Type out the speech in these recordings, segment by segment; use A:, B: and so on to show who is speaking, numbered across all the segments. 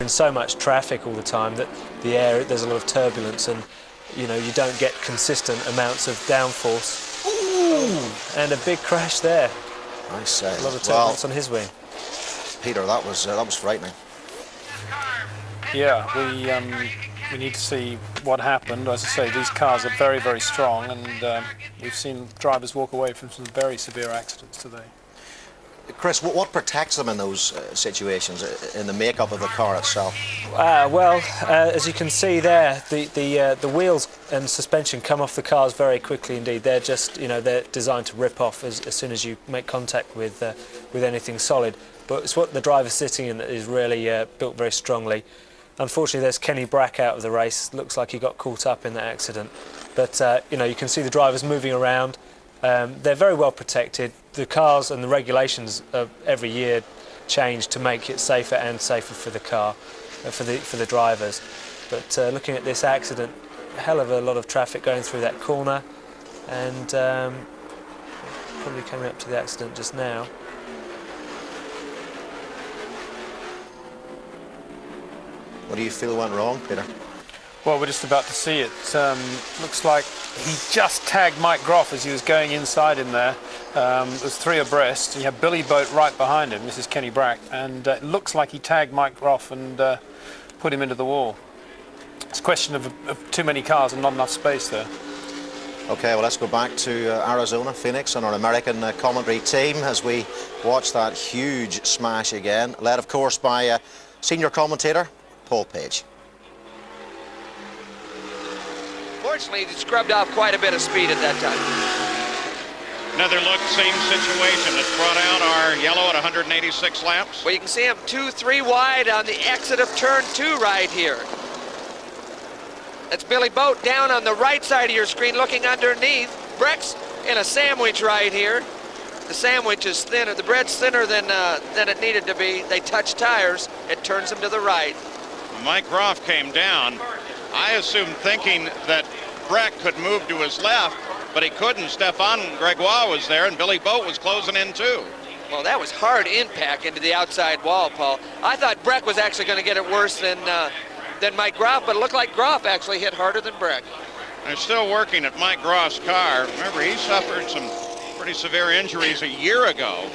A: In so much traffic all the time that there's a lot of turbulence, and you don't get consistent amounts of downforce. Ooh. And a big crash there.
B: I say.
A: A lot of turbulence on his wing.
B: Peter, that was frightening.
C: Yeah, we need to see what happened. As I say, these cars are very, very strong, and we've seen drivers walk away from some very severe accidents today.
B: Chris, what protects them in those situations, in the makeup of the car itself?
A: Well, as you can see there, the wheels and suspension come off the cars very quickly indeed. They're just, they're designed to rip off as soon as you make contact with anything solid. But it's what the driver's sitting in that is really built very strongly. Unfortunately, there's Kenny Brack out of the race. Looks like he got caught up in that accident. But you can see the drivers moving around. They're very well protected. The cars and the regulations every year change to make it safer and safer for the car, for the drivers. But looking at this accident, a hell of a lot of traffic going through that corner, and probably coming up to the accident just now.
B: What do you feel went wrong, Peter?
C: Well, we're just about to see it. Looks like he just tagged Mike Groff as he was going inside in there. There's three abreast. You have Billy Boat right behind him. This is Kenny Brack. And it looks like he tagged Mike Groff and put him into the wall. It's a question of too many cars and not enough space there.
B: OK, well, let's go back to Arizona, Phoenix, and our American commentary team as we watch that huge smash again, led, of course, by senior commentator Paul Page.
D: Fortunately, he scrubbed off quite a bit of speed at that time.
E: Another look, same situation. It's brought out our yellow at 186 laps.
D: Well, you can see him 2-3 wide on the exit of turn 2 right here. That's Billy Boat down on the right side of your screen looking underneath. Brack's in a sandwich right here. The sandwich is thinner. The bread's thinner than it needed to be. They touch tires. It turns them to the right.
E: Mike Groff came down. I assumed thinking that Brack could move to his left, but he couldn't. Stefan Gregoire was there, and Billy Boat was closing in too.
D: Well, that was hard impact into the outside wall, Paul. I thought Brack was actually going to get it worse than Mike Groff, but it looked like Groff actually hit harder than Brack.
E: They're still working at Mike Groff's car. Remember, he suffered some pretty severe injuries a year ago,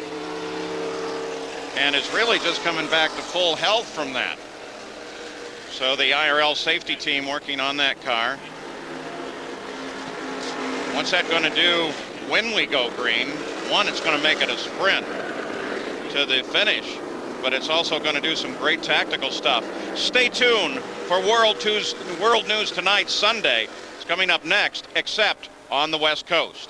E: and is really just coming back to full health from that. So the IRL safety team working on that car. What's that going to do when we go green? One, it's going to make it a sprint to the finish, but it's also going to do some great tactical stuff. Stay tuned for World News Tonight, Sunday. It's coming up next, except on the West Coast.